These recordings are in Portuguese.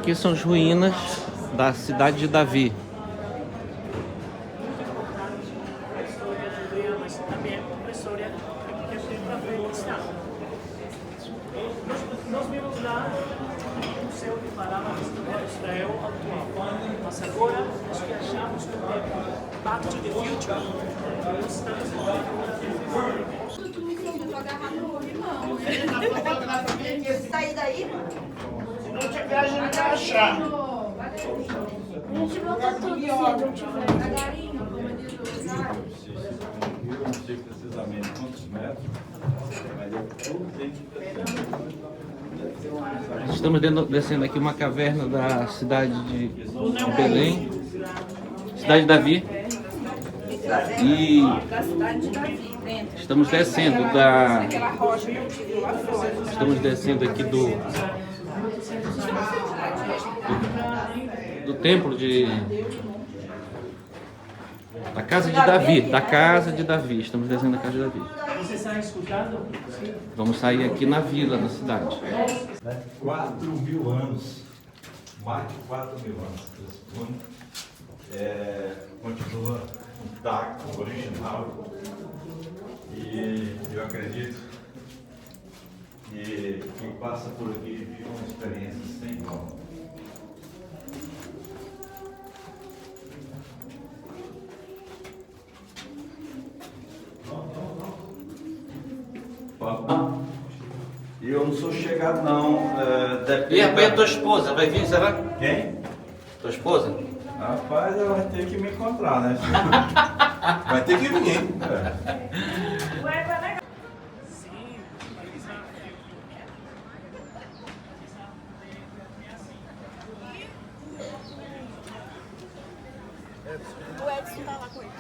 aqui são as ruínas da cidade de Davi. Mas também uma história que tem para frente. Nós vimos lá um museu que falava da história de Israel atual. Mas agora nós viajamos no tempo Back to the Future. Nós estamos Sair daí, mano? Se não tiver, a gente vai achar. A gente volta tudo se não tiver. Devagarinho, como diz o Oscar. Eu não sei precisamente quantos metros, mas eu tenho que Estamos descendo aqui uma caverna da cidade de Belém, cidade de Davi. E Da cidade de Davi, dentro. estamos descendo da... Aquela rocha que a gente viu lá fora. Estamos descendo aqui do templo da casa de Davi, Estamos descendo da casa de Davi. Você está escutando? Vamos sair aqui na vila da cidade. 4.000 anos, mais de 4.000 anos, esse mundo continua intacto, original, e eu acredito que quem passa por aqui vive uma experiência sem igual. E eu não sou chegado não, E a tua esposa vai vir, será? Quem? Tua esposa? Rapaz, ela vai ter que me encontrar, né? Vai ter que vir, hein? Sim, O Edson tá lá com ele.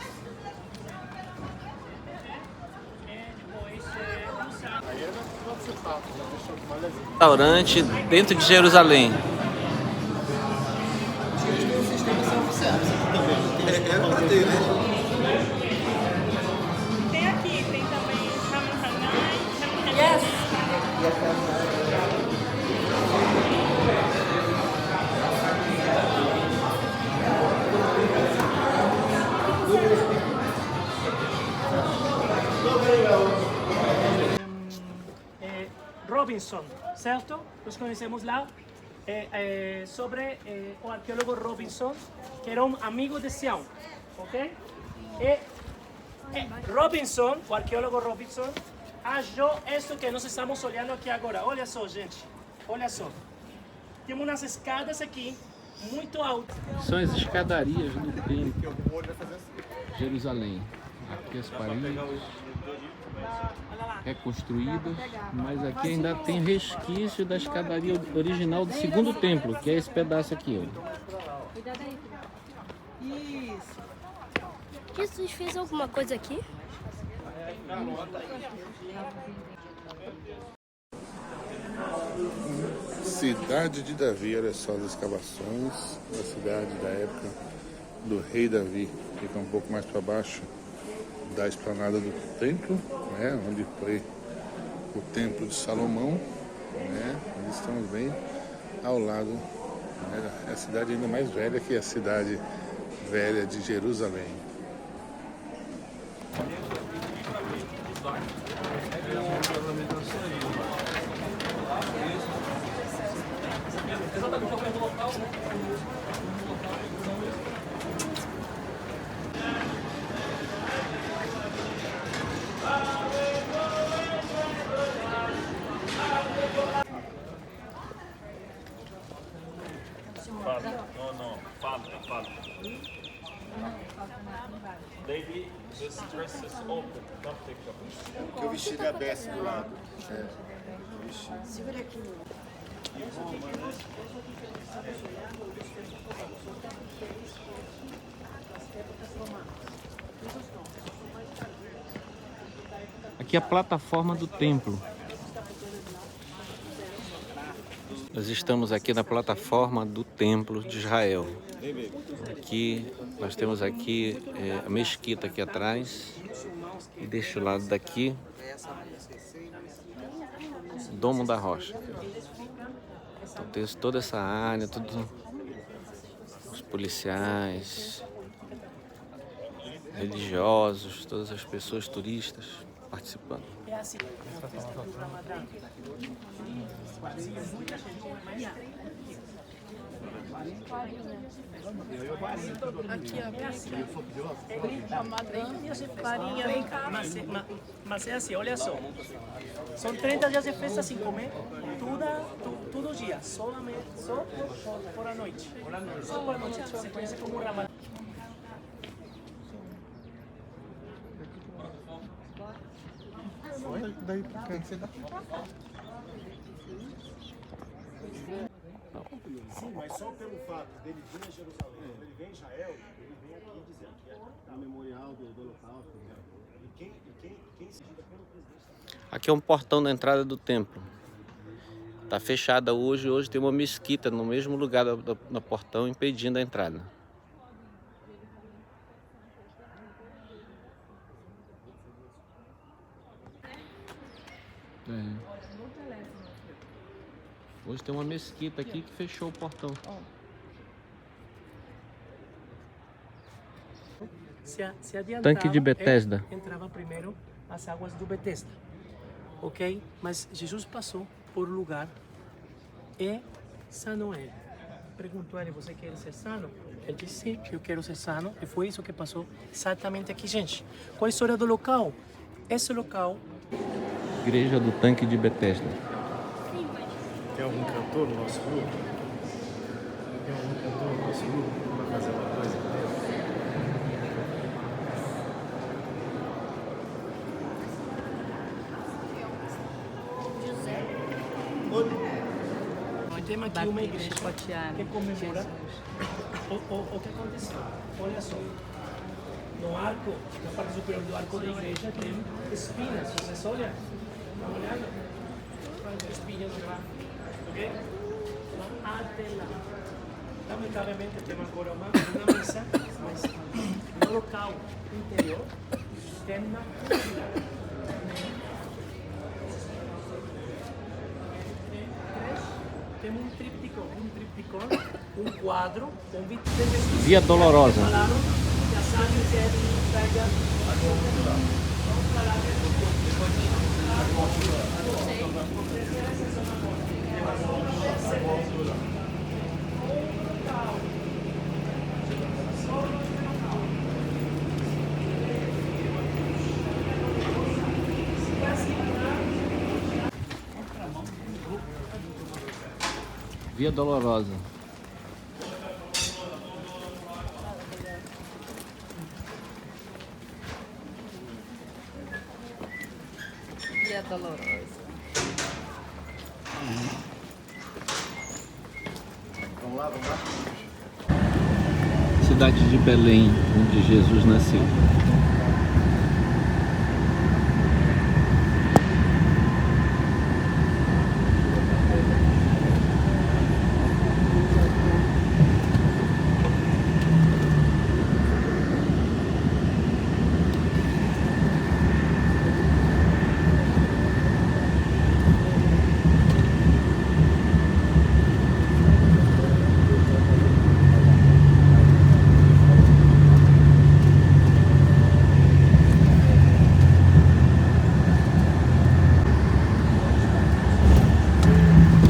Restaurante dentro de Jerusalém. Era pra ter, né? Tem aqui, tem também Hamanhanai. Yes. Robinson, certo? Nós conhecemos lá sobre o arqueólogo Robinson, que era um amigo de Sião, ok? Robinson, o arqueólogo Robinson, achou isso que nós estamos olhando aqui agora. Olha só, gente, olha só. Temos umas escadas aqui, muito altas. São as escadarias do templo de Jerusalém. Aqui as paredes reconstruídas, mas aqui ainda tem resquício da escadaria original do segundo templo, que é esse pedaço aqui, ó. Cuidado aí, filho. Isso. Jesus fez alguma coisa aqui? Cidade de Davi, olha só as escavações da cidade da época do rei Davi. Fica um pouco mais para baixo da esplanada do templo, né, onde foi o templo de Salomão, né, nós estamos bem ao lado, né, é a cidade ainda mais velha que a cidade velha de Jerusalém. Fala. Daily, this dress is open. Don't take up. Porque o vestido é aberto do lado. O vestido. Segura aqui. Aqui é a plataforma do templo. Nós estamos aqui na plataforma do templo de Israel. Aqui nós temos aqui a mesquita aqui atrás e deste lado daqui. Domo da Rocha. Então, tem toda essa área, todos os policiais, religiosos, todas as pessoas turistas participando. É assim, essa festa do Ramadã. Muita gente, mais Aqui, ó, bem aqui. farinha, vem cá. Mas é assim, olha só. São 30 dias de festa sem comer, todo dia, solamente, só por a noite. Só por a noite, se conhece como Ramadã. Daí, o que você dá? Sim, mas só pelo fato dele vir a Jerusalém, quando ele vem a Israel, ele vem aqui dizer que é o memorial do Holocausto. E quem se diga pelo presidente. Aqui é um portão da entrada do templo. Está fechada hoje. Hoje tem uma mesquita no mesmo lugar do portão, impedindo a entrada. Hoje tem uma mesquita aqui que fechou o portão. Se adiantava, Tanque de Betesda. Entrava primeiro as águas do Betesda, ok? Mas Jesus passou por um lugar e sanou ele. Perguntou a ele, você quer ser sano? Ele disse, sim, eu quero ser sano. E foi isso que passou exatamente aqui, gente. Qual a história do local? Esse local... Igreja do Tanque de Betesda. Tem algum cantor no nosso grupo? Tem algum cantor no nosso grupo para fazer uma coisa? Temos aqui uma igreja que comemora o que aconteceu. Olha só, no arco, na parte superior do arco da igreja tem espinas. Vocês olham? Dá uma olhada? Espinhas lá, ok? Até lá. Lamentavelmente temos agora uma mesa, mas no local interior tem uma cultura. Temos um tripticão, um quadro com 23 vestidos. Via Dolorosa. Falaram que a Sábio pega Via Dolorosa. Via Dolorosa. Vamos lá, vamos lá. Cidade de Belém, onde Jesus nasceu.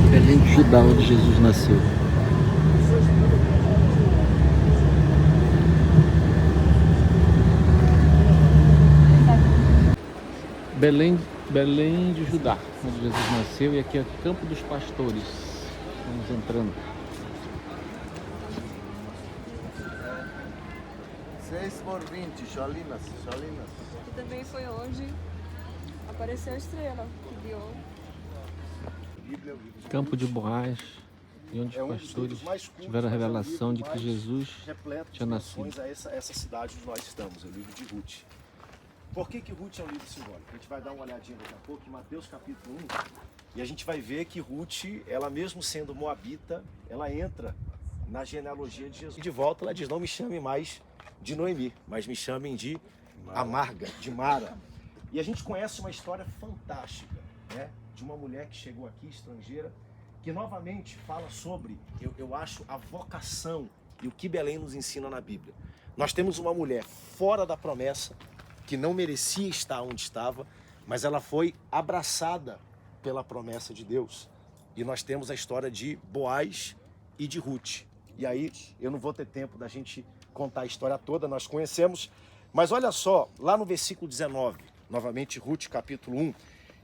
Belém de Judá, onde Jesus nasceu. Belém de Judá, onde Jesus nasceu, e aqui é o Campo dos Pastores. Estamos entrando. 6 por 20, Chalinas. E também foi onde apareceu a estrela que guiou. Campo de Boaz, e onde os pastores tiveram a revelação de que Jesus tinha nascido. A essa cidade onde nós estamos, o livro de Ruth. Por que Ruth é um livro simbólico? A gente vai dar uma olhadinha daqui a pouco em Mateus capítulo 1, e a gente vai ver que Ruth, ela mesmo sendo moabita, ela entra na genealogia de Jesus. E de volta ela diz, não me chame mais de Noemi, mas me chamem de Amarga, de Mara. E a gente conhece uma história fantástica, né? de uma mulher que chegou aqui, estrangeira, que novamente fala sobre, eu acho, a vocação e o que Belém nos ensina na Bíblia. Nós temos uma mulher fora da promessa, que não merecia estar onde estava, mas ela foi abraçada pela promessa de Deus. E nós temos a história de Boaz e de Ruth. E aí, eu não vou ter tempo da gente contar a história toda, nós conhecemos. Mas olha só, lá no versículo 19, novamente Ruth capítulo 1.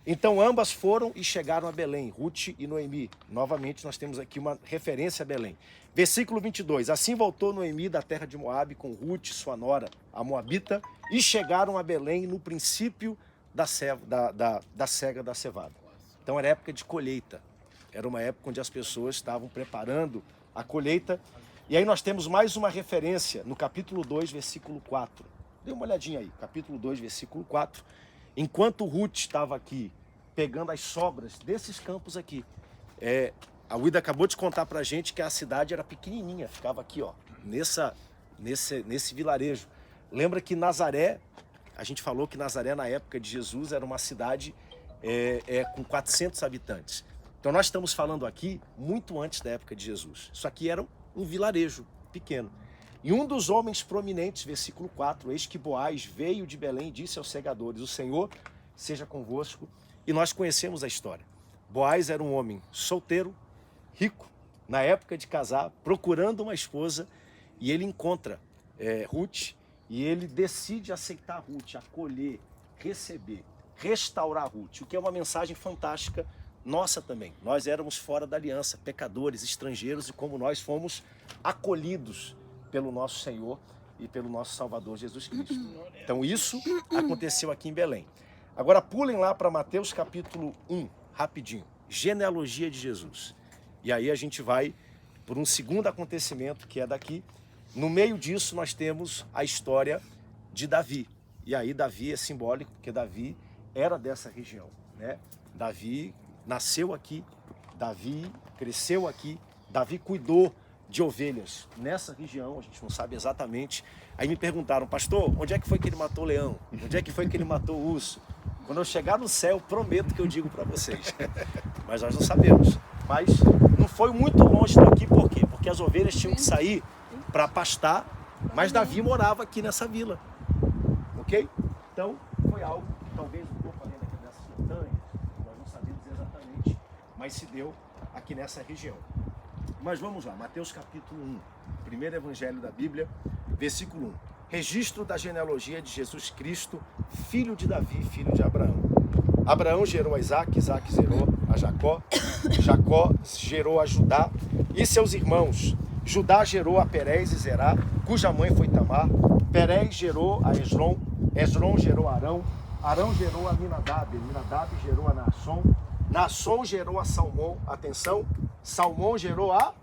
Então ambas foram e chegaram a Belém, Ruth e Noemi. Novamente nós temos aqui uma referência a Belém. Versículo 22. Assim voltou Noemi da terra de Moabe com Ruth, sua nora, a moabita, e chegaram a Belém no princípio da cega da cevada. Então era época de colheita. Era uma época onde as pessoas estavam preparando a colheita. E aí nós temos mais uma referência no capítulo 2, versículo 4. Dê uma olhadinha aí, capítulo 2, versículo 4. Enquanto Ruth estava aqui pegando as sobras desses campos aqui, a Uida acabou de contar pra gente que a cidade era pequenininha, ficava aqui, ó, nesse vilarejo. Lembra que Nazaré, a gente falou que Nazaré na época de Jesus era uma cidade com 400 habitantes. Então nós estamos falando aqui muito antes da época de Jesus. Isso aqui era um vilarejo pequeno. E um dos homens prominentes, versículo 4, eis que Boaz veio de Belém e disse aos segadores, o Senhor seja convosco. E nós conhecemos a história. Boaz era um homem solteiro, rico, na época de casar, procurando uma esposa, e ele encontra Ruth, e ele decide aceitar Ruth, acolher, receber, restaurar Ruth, o que é uma mensagem fantástica nossa também. Nós éramos fora da aliança, pecadores, estrangeiros, e como nós fomos acolhidos pelo nosso Senhor e pelo nosso Salvador Jesus Cristo. Então isso aconteceu aqui em Belém. Agora pulem lá para Mateus capítulo 1, rapidinho. Genealogia de Jesus. E aí a gente vai por um segundo acontecimento que é daqui. No meio disso nós temos a história de Davi. E aí Davi é simbólico, porque Davi era dessa região, né? Davi nasceu aqui, Davi cresceu aqui, Davi cuidou de ovelhas nessa região, a gente não sabe exatamente. Aí me perguntaram, pastor, onde é que foi que ele matou o leão? Onde é que foi que ele matou o urso? Quando eu chegar no céu, prometo que eu digo para vocês. Mas nós não sabemos. Mas não foi muito longe daqui, por quê? Porque as ovelhas tinham que sair para pastar, mas Davi morava aqui nessa vila. Ok? Então, foi algo que talvez um pouco além daqui dessas montanhas, nós não sabemos exatamente, mas se deu aqui nessa região. Mas vamos lá, Mateus capítulo 1, primeiro evangelho da Bíblia, versículo 1. Registro da genealogia de Jesus Cristo, filho de Davi, filho de Abraão. Abraão gerou a Isaac, Isaac gerou a Jacó, Jacó gerou a Judá e seus irmãos. Judá gerou a Perez e Zerá, cuja mãe foi Tamar. Perez gerou a Esrom, Esrom gerou a Arão, Arão gerou a Aminadab, Aminadab gerou a Naasson, Naasson gerou a Salmão, atenção, Salmão gerou a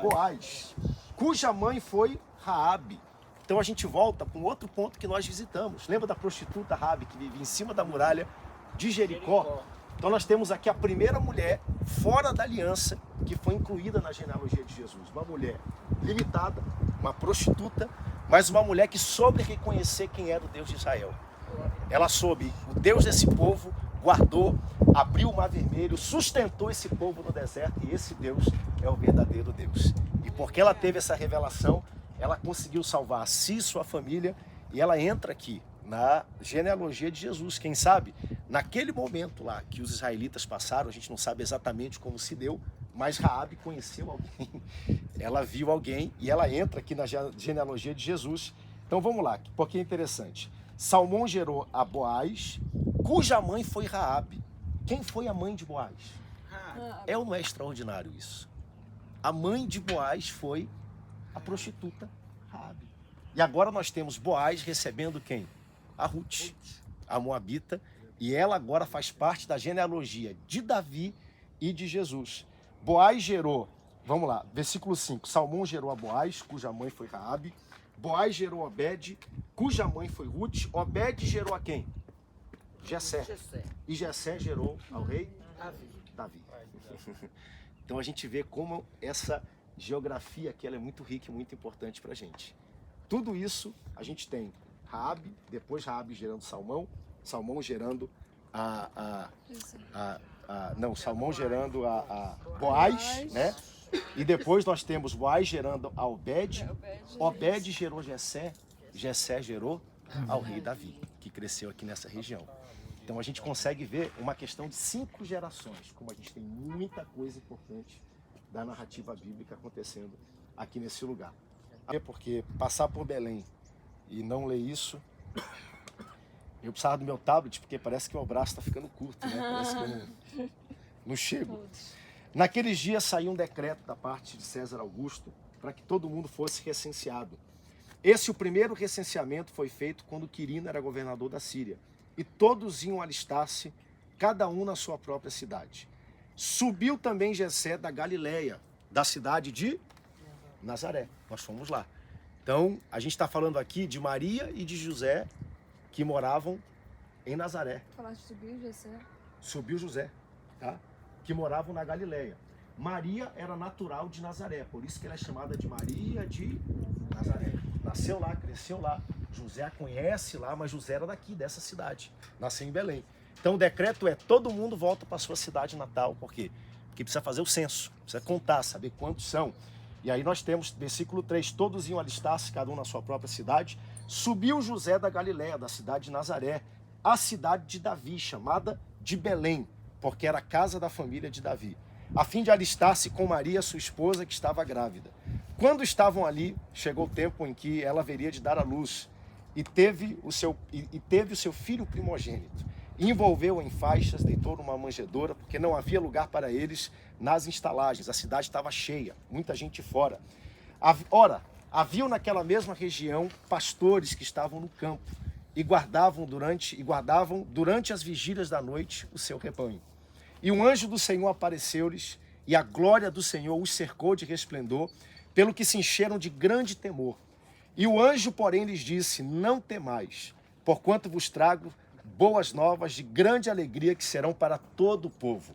Boaz, cuja mãe foi Raabe. Então a gente volta para um outro ponto que nós visitamos. Lembra da prostituta Raabe que vivia em cima da muralha de Jericó? Então nós temos aqui a primeira mulher fora da aliança que foi incluída na genealogia de Jesus. Uma mulher limitada, uma prostituta, mas uma mulher que soube reconhecer quem era o Deus de Israel. Ela soube, o Deus desse povo guardou, abriu o mar vermelho, sustentou esse povo no deserto, e esse Deus é o verdadeiro Deus. E porque ela teve essa revelação, ela conseguiu salvar a si e sua família, e ela entra aqui na genealogia de Jesus. Quem sabe, naquele momento lá que os israelitas passaram, a gente não sabe exatamente como se deu, mas Raabe conheceu alguém, ela viu alguém, e ela entra aqui na genealogia de Jesus. Então vamos lá, porque é interessante. Salmão gerou a Boaz, cuja mãe foi Raabe. Quem foi a mãe de Boaz? É ou não é extraordinário isso? A mãe de Boaz foi a prostituta Raabe. E agora nós temos Boaz recebendo quem? A Ruth, a moabita, e ela agora faz parte da genealogia de Davi e de Jesus. Boaz gerou, vamos lá, versículo 5, Salmão gerou a Boaz, cuja mãe foi Raabe. Boaz gerou Obed, cuja mãe foi Ruth. Obed gerou a quem? Jessé. E Jessé gerou ao rei Davi. Então a gente vê como essa geografia aqui ela é muito rica e muito importante para a gente. Tudo isso a gente tem Raabe, depois Raabe gerando Salmão, Salmão gerando não, Salmão gerando a Boaz, né? E depois nós temos Boaz gerando a Obed. Obed gerou Jessé. Jessé gerou ao rei Davi, que cresceu aqui nessa região. Então a gente consegue ver uma questão de 5 gerações, como a gente tem muita coisa importante da narrativa bíblica acontecendo aqui nesse lugar. Porque passar por Belém e não ler isso, eu precisava do meu tablet, porque parece que meu braço está ficando curto, né? Parece que eu não chego. Naqueles dias saiu um decreto da parte de César Augusto para que todo mundo fosse recenseado. O primeiro recenseamento foi feito quando Quirino era governador da Síria. E todos iam alistar-se, cada um na sua própria cidade. Subiu também Jessé da Galileia, da cidade de Nazaré. Nós fomos lá. Então, a gente está falando aqui de Maria e de José, que moravam em Nazaré. Falaste subiu, Jessé? Subiu José, tá? Que moravam na Galileia. Maria era natural de Nazaré, por isso que ela é chamada de Maria de Nazaré. Nasceu lá, cresceu lá. José a conhece lá, mas José era daqui, dessa cidade. Nasceu em Belém. Então o decreto é, todo mundo volta para sua cidade natal. Por quê? Porque precisa fazer o censo, precisa contar, saber quantos são. E aí nós temos, versículo 3, todos iam alistar-se, cada um na sua própria cidade. Subiu José da Galileia, da cidade de Nazaré, à cidade de Davi, chamada de Belém, porque era a casa da família de Davi, a fim de alistar-se com Maria, sua esposa, que estava grávida. Quando estavam ali, chegou o tempo em que ela haveria de dar à luz, e teve o seu filho primogênito. Envolveu em faixas, deitou numa manjedoura, porque não havia lugar para eles nas estalagens. A cidade estava cheia, muita gente fora. Ora, haviam naquela mesma região pastores que estavam no campo e guardavam durante as vigílias da noite o seu rebanho. E um anjo do Senhor apareceu-lhes, e a glória do Senhor os cercou de resplendor, pelo que se encheram de grande temor. E o anjo, porém, lhes disse: não temais, porquanto vos trago boas novas de grande alegria, que serão para todo o povo.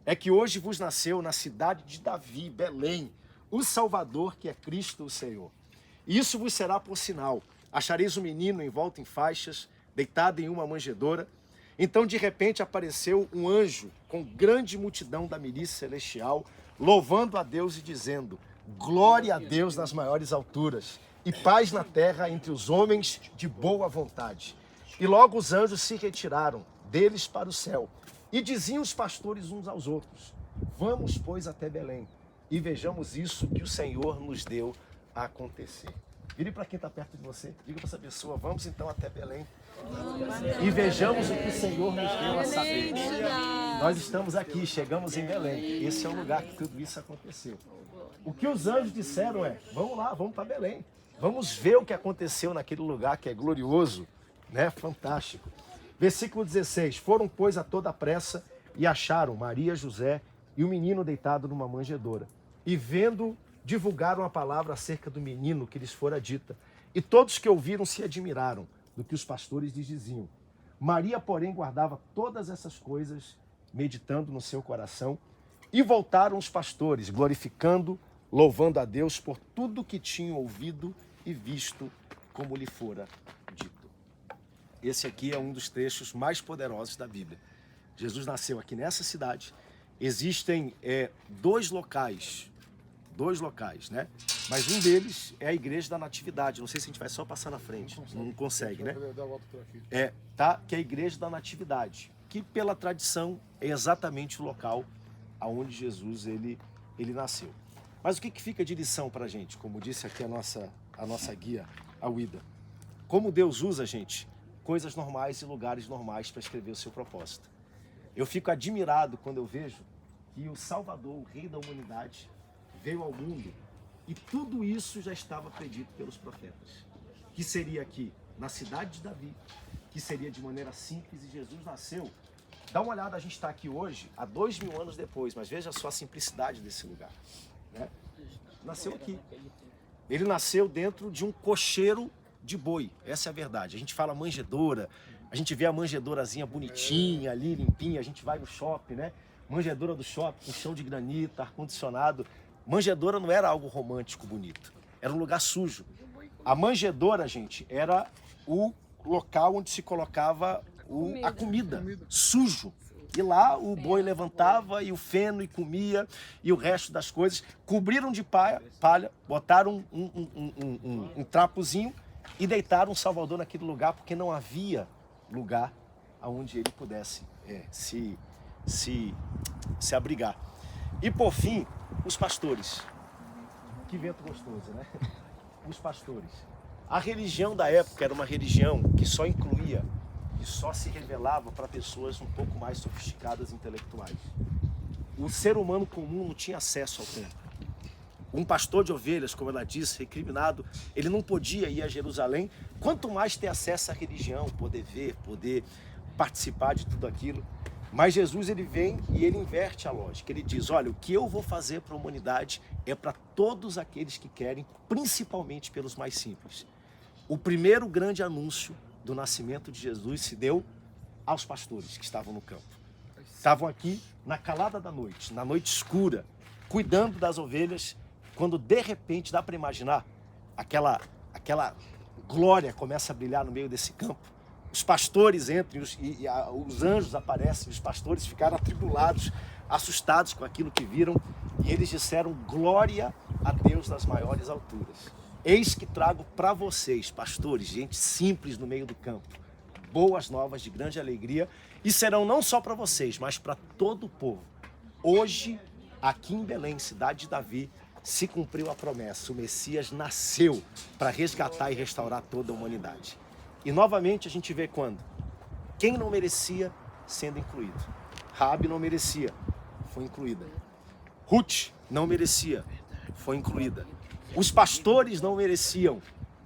É que hoje vos nasceu na cidade de Davi, Belém, o Salvador, que é Cristo o Senhor. E isso vos será por sinal: achareis um menino envolto em faixas, deitado em uma manjedoura. Então, de repente, apareceu um anjo com grande multidão da milícia celestial, louvando a Deus e dizendo: glória a Deus nas maiores alturas, e paz na terra entre os homens de boa vontade. E logo os anjos se retiraram deles para o céu. E diziam os pastores uns aos outros: vamos, pois, até Belém, e vejamos isso que o Senhor nos deu a acontecer. Vire para quem está perto de você, diga para essa pessoa: vamos então até Belém e vejamos o que o Senhor nos deu a saber. Nós estamos aqui, chegamos em Belém. Esse é o lugar que tudo isso aconteceu. O que os anjos disseram é: vamos lá, vamos para Belém. Vamos ver o que aconteceu naquele lugar que é glorioso, né? Fantástico. Versículo 16. Foram, pois, a toda pressa e acharam Maria, José e o menino deitado numa manjedoura. E vendo, divulgaram a palavra acerca do menino que lhes fora dita. E todos que ouviram se admiraram do que os pastores lhes diziam. Maria, porém, guardava todas essas coisas, meditando no seu coração. E voltaram os pastores, glorificando, louvando a Deus por tudo que tinham ouvido e visto, como lhe fora dito. Esse aqui é um dos trechos mais poderosos da Bíblia. Jesus nasceu aqui nessa cidade. Existem dois locais, né? Mas um deles é a Igreja da Natividade. Não sei se a gente vai só passar na frente. Não consegue, né? Que é a Igreja da Natividade, que pela tradição é exatamente o local aonde Jesus ele nasceu. Mas o que fica de lição para a gente? Como disse aqui a nossa guia, a Uida. Como Deus usa, gente, coisas normais e lugares normais para escrever o seu propósito. Eu fico admirado quando eu vejo que o Salvador, o Rei da humanidade, veio ao mundo e tudo isso já estava predito pelos profetas. Que seria aqui na cidade de Davi, que seria de maneira simples, e Jesus nasceu. Dá uma olhada, a gente está aqui hoje, há 2000 anos depois, mas veja só a simplicidade desse lugar. Né? Nasceu aqui. Ele nasceu dentro de um cocheiro de boi, essa é a verdade. A gente fala manjedoura, a gente vê a manjedourazinha bonitinha ali, limpinha, a gente vai no shopping, né? Manjedoura do shopping, com chão de granito, ar-condicionado. Manjedoura não era algo romântico, bonito, era um lugar sujo. A manjedoura, gente, era o local onde se colocava a comida, sujo. E lá o boi levantava e o feno e comia e o resto das coisas. Cobriram de palha, botaram um trapozinho e deitaram o Salvador naquele lugar, porque não havia lugar onde ele pudesse se abrigar. E por fim, os pastores. Que vento gostoso, né? Os pastores. A religião da época era uma religião que só incluía e só se revelava para pessoas um pouco mais sofisticadas intelectuais. O ser humano comum não tinha acesso ao templo. Um pastor de ovelhas, como ela disse, recriminado, ele não podia ir a Jerusalém, quanto mais ter acesso à religião, poder ver, poder participar de tudo aquilo. Mas Jesus, ele vem e ele inverte a lógica. Ele diz, olha, o que eu vou fazer para a humanidade é para todos aqueles que querem, principalmente pelos mais simples. O primeiro grande anúncio do nascimento de Jesus se deu aos pastores que estavam no campo. Estavam aqui na calada da noite, na noite escura, cuidando das ovelhas, quando de repente, dá para imaginar, aquela glória começa a brilhar no meio desse campo. Os pastores entram e os anjos aparecem, os pastores ficaram atribulados, assustados com aquilo que viram, e eles disseram, glória a Deus das maiores alturas. Eis que trago para vocês, pastores, gente simples no meio do campo, boas novas de grande alegria, e serão não só para vocês, mas para todo o povo. Hoje, aqui em Belém, cidade de Davi, se cumpriu a promessa, o Messias nasceu para resgatar e restaurar toda a humanidade. E novamente a gente vê quando? Quem não merecia sendo incluído. Raabe não merecia, foi incluída. Ruth não merecia, foi incluída. Os pastores não mereciam,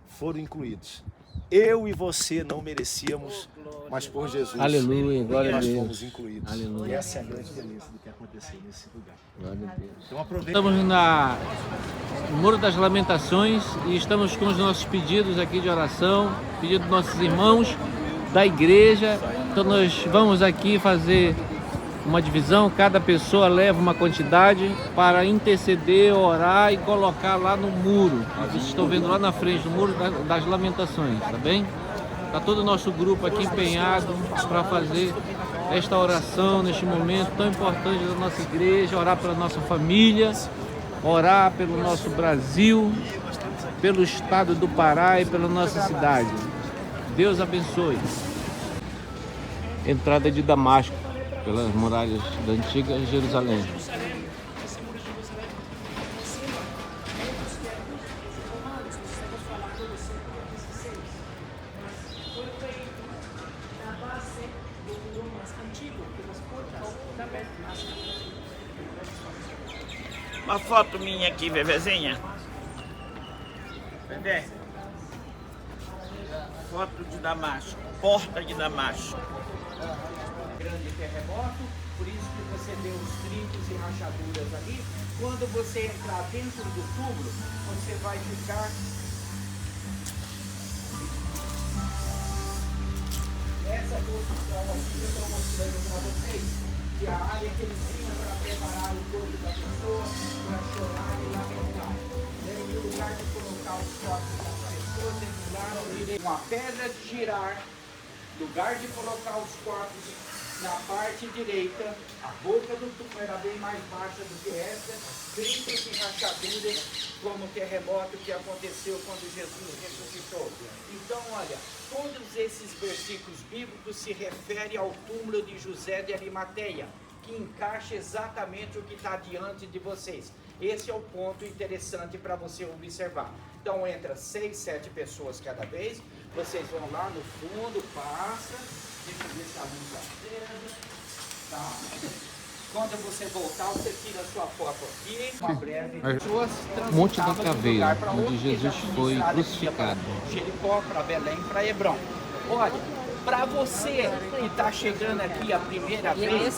foram incluídos. Eu e você não merecíamos, mas por Jesus, Aleluia, glória a nós Deus. fomos incluídos. Aleluia. E essa é a grande beleza do que aconteceu nesse lugar. Glória a Deus. Então aproveita. Estamos no Muro das Lamentações e estamos com os nossos pedidos aqui de oração, pedido dos nossos irmãos da igreja. Então nós vamos aqui fazer uma divisão, cada pessoa leva uma quantidade para interceder, orar e colocar lá no muro. Vocês estão vendo lá na frente, no Muro das Lamentações, tá bem? Está todo o nosso grupo aqui empenhado para fazer esta oração neste momento tão importante da nossa igreja, orar pela nossa família, orar pelo nosso Brasil, pelo estado do Pará e pela nossa cidade. Deus abençoe. Entrada de Damasco, pelas muralhas da antiga Jerusalém. Uma foto minha aqui, bebezinha. Bebê. Foto de Damasco, porta de Damasco. Grande terremoto, por isso que você vê os trincos e rachaduras ali. Quando você entrar dentro do túmulo, você vai ficar... Essa construção aqui que eu estou mostrando para vocês, que a área que eles tinham para preparar o corpo da pessoa, para chorar e lamentar. Em lugar de colocar os corpos das pessoas, eles usaram uma pedra de girar, lugar de colocar os corpos na parte direita, a boca do túmulo era bem mais baixa do que essa, trincos e rachaduras, como o terremoto que aconteceu quando Jesus ressuscitou. Então, olha, todos esses versículos bíblicos se referem ao túmulo de José de Arimateia, que encaixa exatamente o que está diante de vocês. Esse é o ponto interessante para você observar. Então, entra 6, 7 pessoas cada vez, vocês vão lá no fundo, passa, deixa eu ver se a luz acesa, tá. Quando você voltar, você tira a sua foto aqui, uma breve. Monte da Caveira, onde Jesus foi crucificado. Jericó, para Belém, para Hebrom. Olha, para você que está chegando aqui a primeira vez,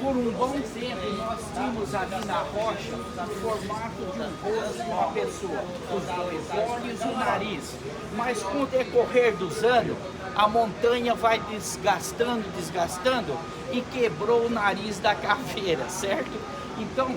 por um bom tempo nós tínhamos ali na rocha o formato de um rosto de uma pessoa, os dois olhos e o nariz. Mas com o decorrer dos anos, a montanha vai desgastando e quebrou o nariz da caveira, certo? Então,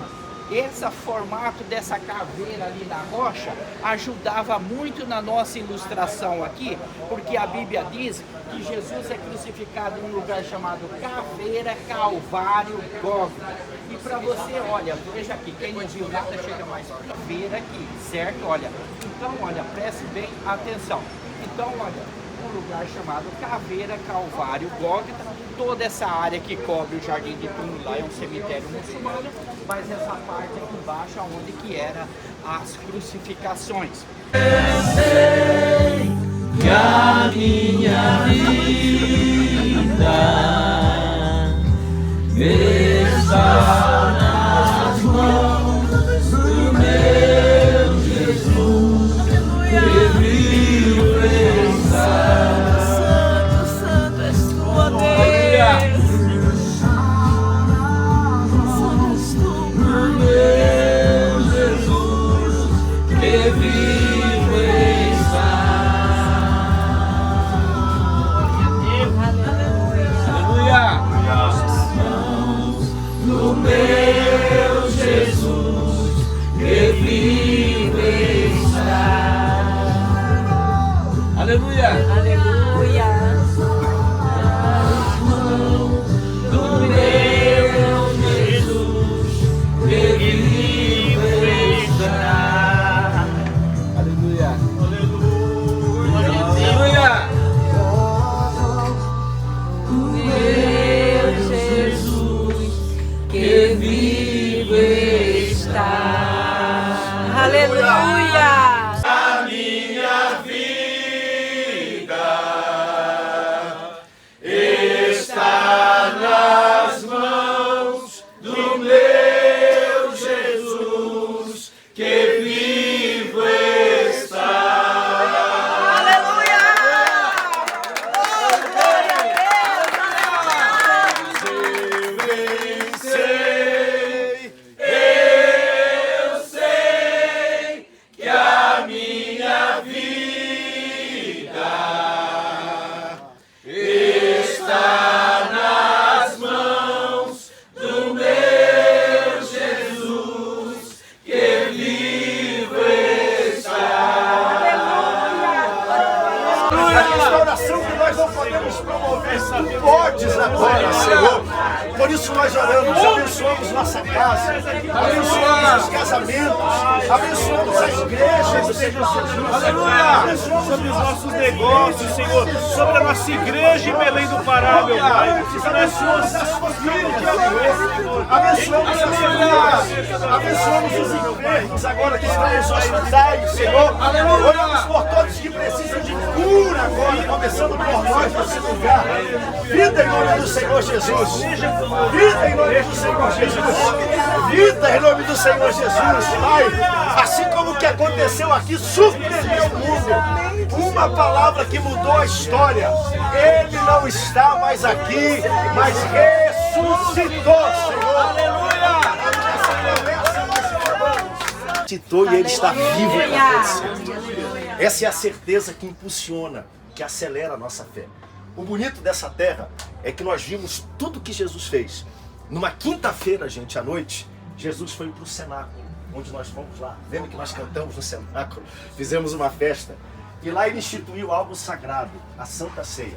Esse formato dessa caveira ali na rocha ajudava muito na nossa ilustração aqui, porque a Bíblia diz que Jesus é crucificado em um lugar chamado Caveira, Calvário, Gólgota. E para você, olha, veja aqui, quem não viu nada chega mais para ver aqui, certo? Olha, então, olha, preste bem atenção. Então, olha, um lugar chamado Caveira, Calvário, Gólgota. Toda essa área que cobre o Jardim de Túmulo lá é um cemitério muçulmano, mas essa parte aqui embaixo é onde que era as crucificações. Eu sei que a minha vida está nas mãos do meu Jesus, que vivo está. Aleluia! Aleluia! Nas mãos do meu Jesus, que vive está. Aleluia! Aleluia! Meu Jesus, que vive está. Aleluia! Agora, Senhor, por isso nós oramos, abençoamos nossa casa, abençoamos os casamentos, abençoamos as igrejas, Senhor Jesus, Aleluia! Sobre os nossos negócios, Senhor, sobre a nossa igreja em Belém do Pará, meu Pai, abençoamos as famílias de amor, Senhor, abençoamos as famílias, abençoamos os enfermos agora que estão nos hospitais, Senhor, oramos por todos que precisam de cura agora, começando por nós nesse lugar, vida em nome do Senhor Jesus, vida em nome do Senhor Jesus, vida em nome do Senhor Jesus, Pai, assim como o que aconteceu aqui surpreendeu o mundo, uma palavra que mudou a história, Ele não está mais aqui, mas ressuscitou, Senhor, aleluia, ressuscitou e Ele está vivo para acontecer. Essa é a certeza que impulsiona, que acelera a nossa fé. O bonito dessa terra é que nós vimos tudo que Jesus fez. Numa quinta-feira, gente, à noite, Jesus foi para o cenáculo, onde nós fomos lá. Lembra que nós cantamos no cenáculo? Fizemos uma festa. E lá ele instituiu algo sagrado, a Santa Ceia.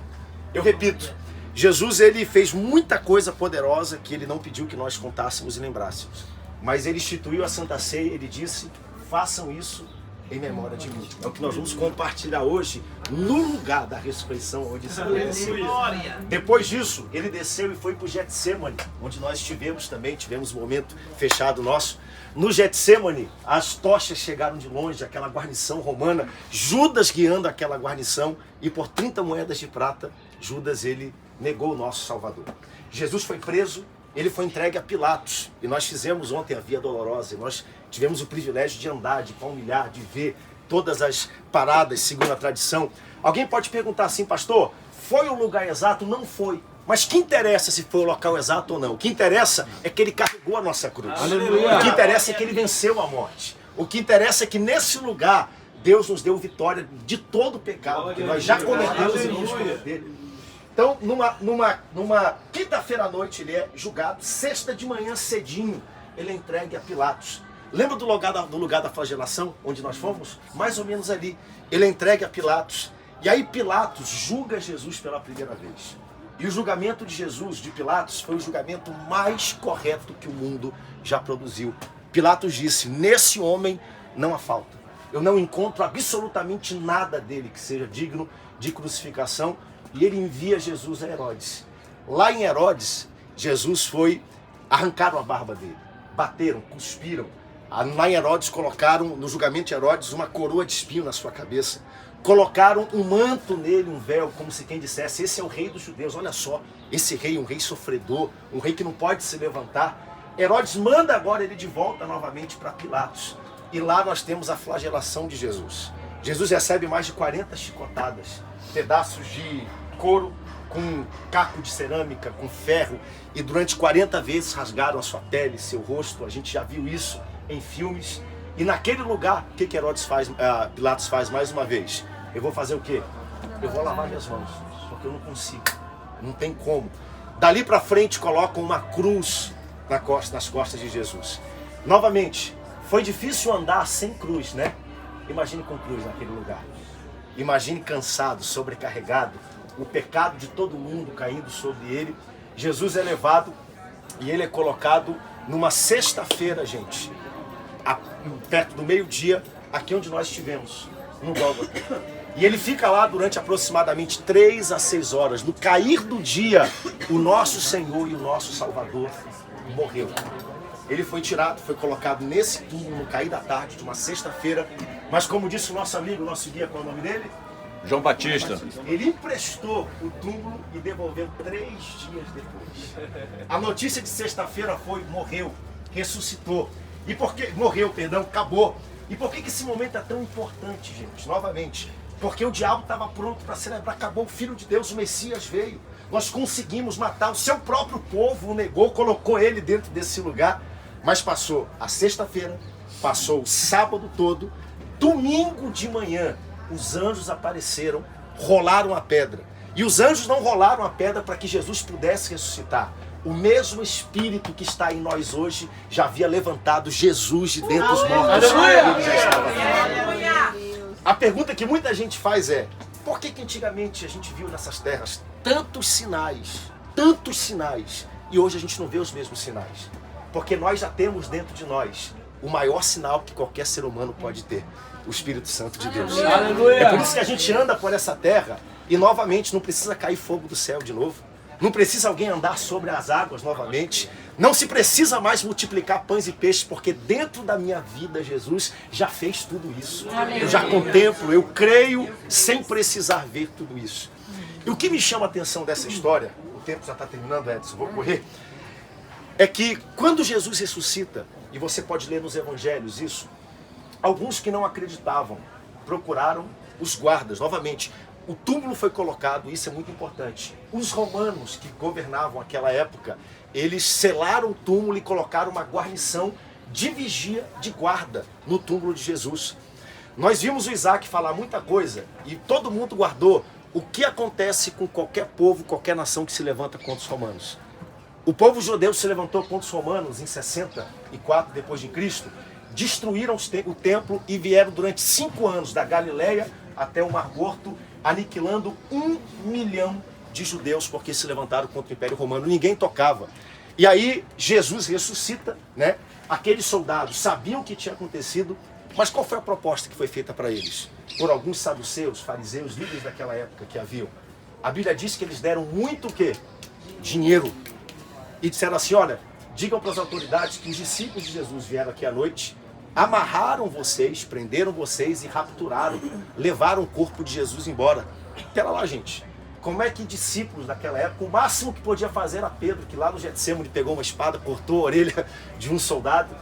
Eu repito, Jesus ele fez muita coisa poderosa que ele não pediu que nós contássemos e lembrássemos. Mas ele instituiu a Santa Ceia, ele disse, façam isso em memória de mim. É o que nós vamos compartilhar hoje no lugar da ressurreição onde isso aconteceu. Depois disso, ele desceu e foi para o Getsemane, onde nós tivemos um momento fechado nosso. No Getsemane, as tochas chegaram de longe, aquela guarnição romana, Judas guiando aquela guarnição, e por 30 moedas de prata, Judas ele negou o nosso Salvador. Jesus foi preso, ele foi entregue a Pilatos, e nós fizemos ontem a Via Dolorosa, e nós tivemos o privilégio de andar, de palmilhar, de ver todas as paradas segundo a tradição. Alguém pode perguntar assim, pastor, foi o lugar exato? Não foi. Mas que interessa se foi o local exato ou não? O que interessa é que ele carregou a nossa cruz. Aleluia. O que interessa é que ele venceu a morte. O que interessa é que nesse lugar Deus nos deu vitória de todo o pecado que nós já cometemos e vamos cometer. Então, numa quinta-feira à noite ele é julgado, sexta de manhã cedinho, ele é entregue a Pilatos. Lembra do lugar da flagelação, onde nós fomos? Mais ou menos ali. Ele é entregue a Pilatos. E aí Pilatos julga Jesus pela primeira vez. E o julgamento de Jesus, de Pilatos, foi o julgamento mais correto que o mundo já produziu. Pilatos disse, nesse homem não há falta. Eu não encontro absolutamente nada dele que seja digno de crucificação. E ele envia Jesus a Herodes. Lá em Herodes, Jesus foi, arrancaram a barba dele. Bateram, cuspiram. Lá em Herodes colocaram, no julgamento de Herodes, uma coroa de espinho na sua cabeça. Colocaram um manto nele, um véu, como se quem dissesse, esse é o rei dos judeus, olha só. Esse rei, um rei sofredor, um rei que não pode se levantar. Herodes manda agora ele de volta novamente para Pilatos. E lá nós temos a flagelação de Jesus. Jesus recebe mais de 40 chicotadas, pedaços de couro, com caco de cerâmica, com ferro. E durante 40 vezes rasgaram a sua pele, seu rosto. A gente já viu isso em filmes. E naquele lugar, o que Herodes faz, Pilatos faz mais uma vez? Eu vou fazer o quê? Eu vou lavar minhas mãos, porque eu não consigo, não tem como. Dali para frente colocam uma cruz nas costas de Jesus. Novamente, foi difícil andar sem cruz, né? Imagine com cruz naquele lugar. Imagine cansado, sobrecarregado, o pecado de todo mundo caindo sobre ele. Jesus é levado e ele é colocado numa sexta-feira, gente, perto do meio-dia, aqui onde nós estivemos, no Gólgota. E ele fica lá durante aproximadamente 3 a 6 horas. No cair do dia, o nosso Senhor e o nosso Salvador morreu. Ele foi tirado, foi colocado nesse túmulo no cair da tarde de uma sexta-feira. Mas como disse o nosso amigo, o nosso guia, qual é o nome dele? João Batista. Ele emprestou o túmulo e devolveu 3 dias depois. A notícia de sexta-feira foi, morreu, ressuscitou. E por que morreu, perdão, acabou. E por que esse momento é tão importante, gente? Novamente, porque o diabo estava pronto para celebrar, acabou, o Filho de Deus, o Messias veio. Nós conseguimos matar, o seu próprio povo o negou, colocou ele dentro desse lugar. Mas passou a sexta-feira, passou o sábado todo, domingo de manhã, os anjos apareceram, rolaram a pedra. E os anjos não rolaram a pedra para que Jesus pudesse ressuscitar. O mesmo Espírito que está em nós hoje já havia levantado Jesus de dentro dos mortos. Ele já estava aqui. A pergunta que muita gente faz é: por que antigamente a gente viu nessas terras tantos sinais, e hoje a gente não vê os mesmos sinais? Porque nós já temos dentro de nós o maior sinal que qualquer ser humano pode ter: o Espírito Santo de Deus. Aleluia. É por isso que a gente anda por essa terra e novamente não precisa cair fogo do céu de novo. Não precisa alguém andar sobre as águas novamente. Não se precisa mais multiplicar pães e peixes, porque dentro da minha vida Jesus já fez tudo isso. Eu já contemplo, eu creio sem precisar ver tudo isso. E o que me chama a atenção dessa história, o tempo já está terminando, Edson, vou correr, é que quando Jesus ressuscita, e você pode ler nos evangelhos isso, alguns que não acreditavam procuraram os guardas, novamente. O túmulo foi colocado, isso é muito importante. Os romanos que governavam aquela época, eles selaram o túmulo e colocaram uma guarnição de vigia, de guarda, no túmulo de Jesus. Nós vimos o Isaac falar muita coisa e todo mundo guardou o que acontece com qualquer povo, qualquer nação que se levanta contra os romanos. O povo judeu se levantou contra os romanos em 64 depois de Cristo, destruíram o templo e vieram durante 5 anos da Galileia até o Mar Morto, aniquilando 1 milhão de judeus porque se levantaram contra o Império Romano. Ninguém tocava. E aí Jesus ressuscita, né? Aqueles soldados sabiam o que tinha acontecido, mas qual foi a proposta que foi feita para eles? Por alguns saduceus, fariseus, líderes daquela época que haviam. A Bíblia diz que eles deram muito o quê? Dinheiro. E disseram assim: olha, digam para as autoridades que os discípulos de Jesus vieram aqui à noite, amarraram vocês, prenderam vocês e rapturaram, levaram o corpo de Jesus embora. Pera lá, gente. Como é que discípulos daquela época, o máximo que podia fazer era Pedro, que lá no Getsêmani pegou uma espada, cortou a orelha de um soldado.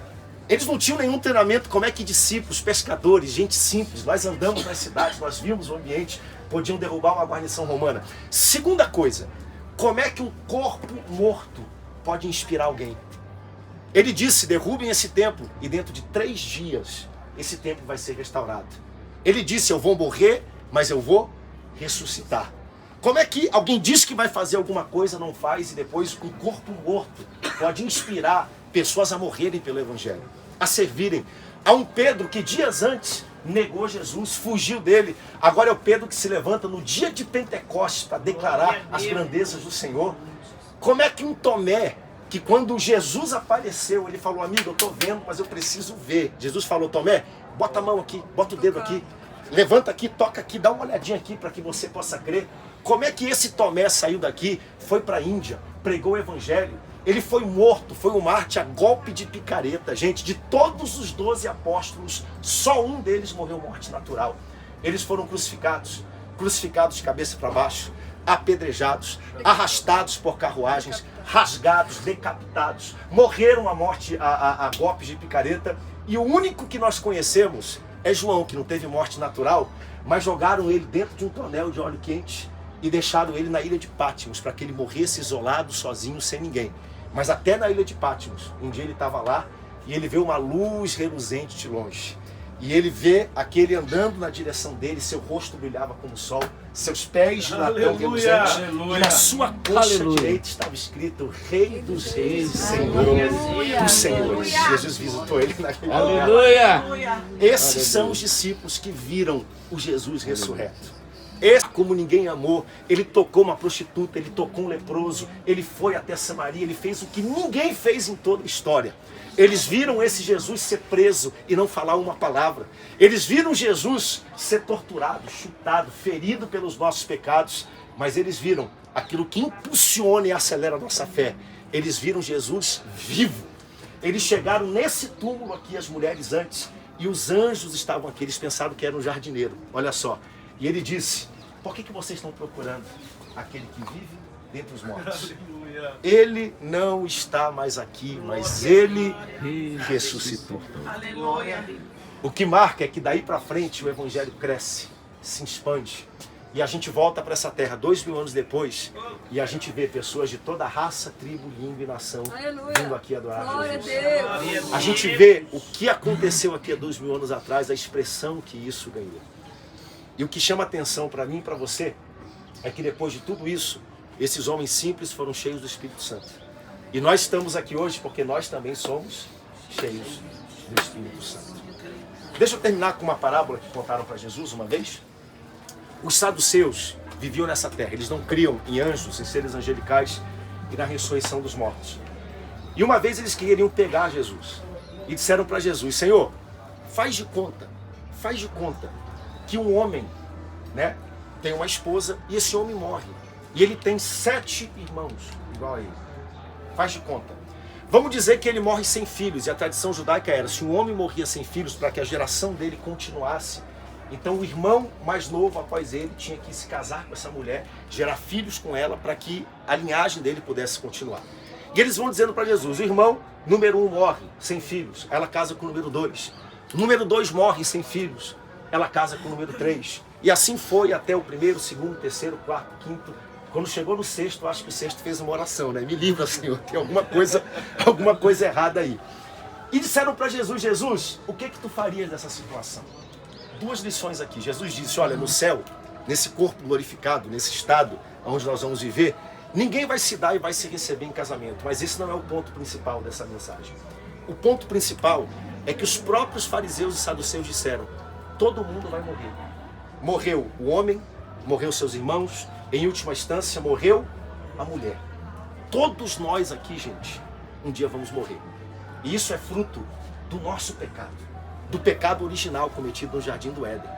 Eles não tinham nenhum treinamento. Como é que discípulos, pescadores, gente simples, nós andamos nas cidades, nós vimos o ambiente, podiam derrubar uma guarnição romana? Segunda coisa, como é que um corpo morto pode inspirar alguém? Ele disse: derrubem esse templo e dentro de 3 dias esse templo vai ser restaurado. Ele disse: eu vou morrer, mas eu vou ressuscitar. Como é que alguém diz que vai fazer alguma coisa, não faz, e depois um corpo morto pode inspirar pessoas a morrerem pelo Evangelho, a servirem? Há um Pedro que dias antes negou Jesus, fugiu dele. Agora é o Pedro que se levanta no dia de Pentecostes para declarar as grandezas do Senhor. Como é que um Tomé, que quando Jesus apareceu, ele falou, amigo, eu estou vendo, mas eu preciso ver. Jesus falou, Tomé, bota a mão aqui, bota o dedo aqui, levanta aqui, toca aqui, dá uma olhadinha aqui para que você possa crer. Como é que esse Tomé saiu daqui, foi para a Índia, pregou o Evangelho? Ele foi morto, foi um mártir a golpe de picareta. Gente, de todos os 12 apóstolos, só um deles morreu morte natural. Eles foram crucificados de cabeça para baixo, apedrejados, arrastados por carruagens, rasgados, decapitados, morreram a morte a golpes de picareta. E o único que nós conhecemos é João, que não teve morte natural, mas jogaram ele dentro de um tonel de óleo quente e deixaram ele na ilha de Patmos, para que ele morresse isolado, sozinho, sem ninguém. Mas até na ilha de Patmos, um dia ele estava lá e ele vê uma luz reluzente de longe. E ele vê aquele andando na direção dele, seu rosto brilhava como o sol, seus pés de latão reluzente, e na sua coxa direita estava escrito Rei dos Reis, Senhor dos Senhores. Jesus visitou ele naquele lugar. Esses são os discípulos que viram o Jesus ressurreto. Esse, como ninguém amou, ele tocou uma prostituta, ele tocou um leproso, ele foi até Samaria, ele fez o que ninguém fez em toda a história. Eles viram esse Jesus ser preso e não falar uma palavra. Eles viram Jesus ser torturado, chutado, ferido pelos nossos pecados, mas eles viram aquilo que impulsiona e acelera a nossa fé. Eles viram Jesus vivo. Eles chegaram nesse túmulo aqui, as mulheres antes, e os anjos estavam aqui, eles pensaram que era um jardineiro, olha só. E ele disse, por que vocês estão procurando aquele que vive dentre os mortos? Ele não está mais aqui, mas ele ressuscitou. O que marca é que daí para frente o Evangelho cresce, se expande. E a gente volta para essa terra 2000 anos depois e a gente vê pessoas de toda raça, tribo, língua e nação vindo aqui adorar Jesus. A gente vê o que aconteceu aqui há 2000 anos atrás, a expressão que isso ganhou. E o que chama atenção para mim e para você é que depois de tudo isso, esses homens simples foram cheios do Espírito Santo. E nós estamos aqui hoje porque nós também somos cheios do Espírito Santo. Deixa eu terminar com uma parábola que contaram para Jesus uma vez. Os saduceus viviam nessa terra. Eles não criam em anjos, em seres angelicais e na ressurreição dos mortos. E uma vez eles queriam pegar Jesus. E disseram para Jesus, Senhor, faz de conta que um homem, né, tem uma esposa e esse homem morre. E ele tem 7 irmãos, igual a ele. Faz de conta. Vamos dizer que ele morre sem filhos. E a tradição judaica era, se um homem morria sem filhos, para que a geração dele continuasse, então o irmão mais novo após ele tinha que se casar com essa mulher, gerar filhos com ela, para que a linhagem dele pudesse continuar. E eles vão dizendo para Jesus, o irmão número 1 morre sem filhos, ela casa com o número 2. O número 2 morre sem filhos, ela casa com o número 3. E assim foi até o primeiro, segundo, terceiro, quarto, quinto. Quando chegou no sexto, acho que o sexto fez uma oração, né? Me livra, Senhor, tem alguma coisa errada aí. E disseram para Jesus, Jesus, o que tu farias nessa situação? 2 lições aqui. Jesus disse, olha, no céu, nesse corpo glorificado, nesse estado onde nós vamos viver, ninguém vai se dar e vai se receber em casamento. Mas esse não é o ponto principal dessa mensagem. O ponto principal é que os próprios fariseus e saduceus disseram, todo mundo vai morrer. Morreu o homem, morreu seus irmãos, em última instância morreu a mulher. Todos nós aqui, gente, um dia vamos morrer. E isso é fruto do nosso pecado, do pecado original cometido no Jardim do Éden.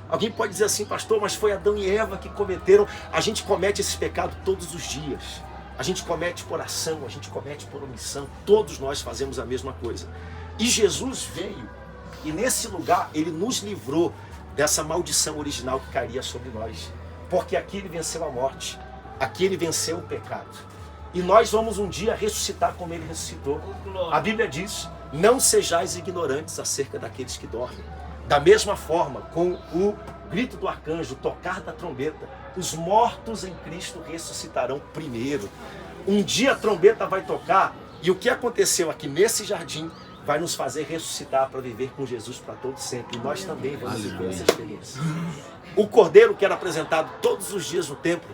Alguém pode dizer assim, pastor, mas foi Adão e Eva que cometeram. A gente comete esse pecado todos os dias. A gente comete por ação, a gente comete por omissão. Todos nós fazemos a mesma coisa. E Jesus veio e nesse lugar ele nos livrou dessa maldição original que cairia sobre nós. Porque aqui ele venceu a morte, aqui ele venceu o pecado. E nós vamos um dia ressuscitar como ele ressuscitou. A Bíblia diz, não sejais ignorantes acerca daqueles que dormem. Da mesma forma, com o grito do arcanjo, o tocar da trombeta, os mortos em Cristo ressuscitarão primeiro. Um dia a trombeta vai tocar e o que aconteceu aqui nesse jardim vai nos fazer ressuscitar para viver com Jesus para todo sempre. E nós também vamos viver essa experiência. O Cordeiro que era apresentado todos os dias no templo,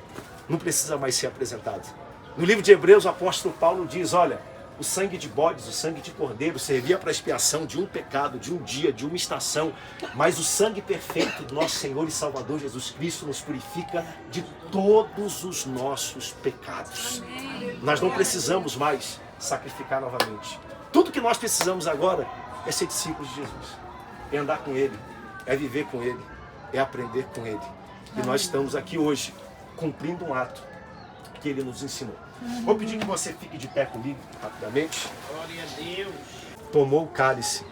não precisa mais ser apresentado. No livro de Hebreus, o apóstolo Paulo diz, olha, o sangue de bodes, o sangue de cordeiro servia para a expiação de um pecado, de um dia, de uma estação, mas o sangue perfeito do nosso Senhor e Salvador Jesus Cristo nos purifica de todos os nossos pecados. Nós não precisamos mais sacrificar novamente. Tudo que nós precisamos agora é ser discípulos de Jesus, é andar com Ele, é viver com Ele, é aprender com Ele. E nós estamos aqui hoje cumprindo um ato que Ele nos ensinou. Vou pedir que você fique de pé comigo, rapidamente. Glória a Deus. Tomou o cálice.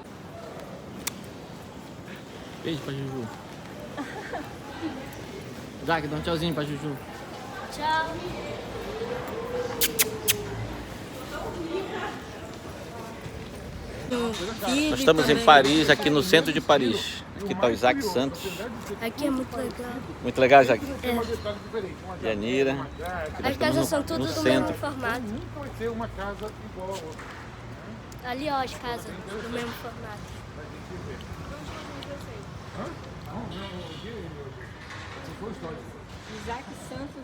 Beijo pra Juju. Zac, dá um tchauzinho pra Juju. Tchau. Nós estamos em Paris, aqui no centro de Paris. Aqui está o Isaac Santos. Aqui é muito legal. Muito legal, Isaac. É. E a Nira. As casas são tudo do mesmo formato. Nunca vai ter uma casa igual. Ali, ó, as casas do mesmo formato. Isaac Santos.